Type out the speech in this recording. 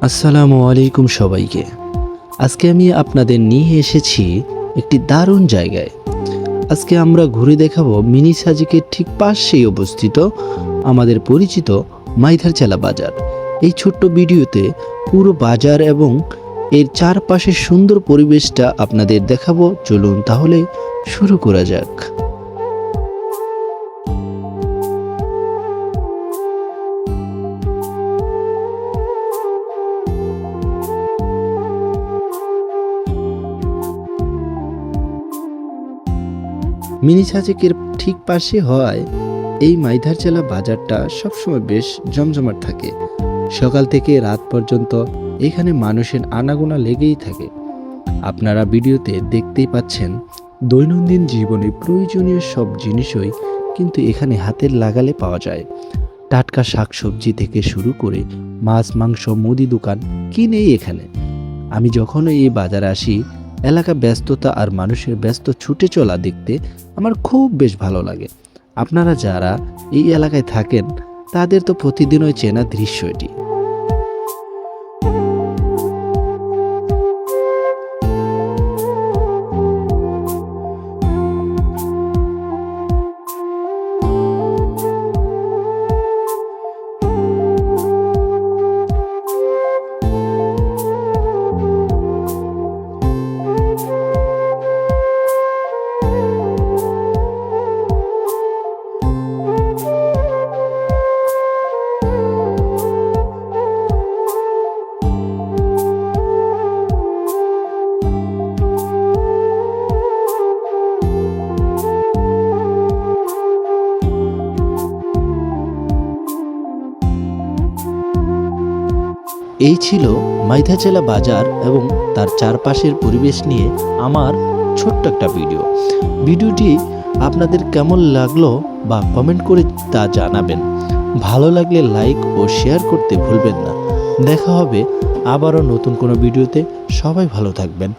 আসসালামু আলাইকুম সবাইকে। আজকে আমি আপনাদের নিয়ে এসেছি একটি দারুণ জায়গায়। আজকে আমরা ঘুরে দেখাবো মিনি সাজেকের ঠিক পাশেই অবস্থিত আমাদের পরিচিত মাইধারচালা বাজার। এই ছোট্ট ভিডিওতে পুরো বাজার এবং এর চারপাশের সুন্দর পরিবেশটা আপনাদের দেখাবো। চলুন তাহলে শুরু করা যাক। মিনি সাজেকের ঠিক পাশে হওয়ায় এই মাইধারচালা বাজারটা সবসময় বেশ জমজমাট থাকে। সকাল থেকে রাত পর্যন্ত এখানে মানুষের আনাগোনা লেগেই থাকে। আপনারা ভিডিওতে দেখতেই পাচ্ছেন দৈনন্দিন জীবনে প্রয়োজনীয় সব জিনিসই কিন্তু এখানে হাতের লাগালে পাওয়া যায়। টাটকা শাকসবজি থেকে শুরু করে মাছ মাংস মুদি দোকান কিনেই এখানে। আমি যখনই এই বাজারে আসি এলাকা ব্যস্ততা আর মানুষের ব্যস্ত ছুটে চলা দেখতে আমার খুব বেশ ভালো লাগে। আপনারা যারা এই এলাকায় থাকেন তাদের তো প্রতিদিনই চেনা দৃশ্য এটি। এই ছিল মাইধারচালা বাজার এবং তার চারপাশের পরিবেশ নিয়ে আমার ছোট্ট একটা ভিডিওটি আপনাদের কেমন লাগলো বা কমেন্ট করে তা জানাবেন। ভালো লাগলে লাইক ও শেয়ার করতে ভুলবেন না। দেখা হবে আবারও নতুন কোনো ভিডিওতে। সবাই ভালো থাকবেন।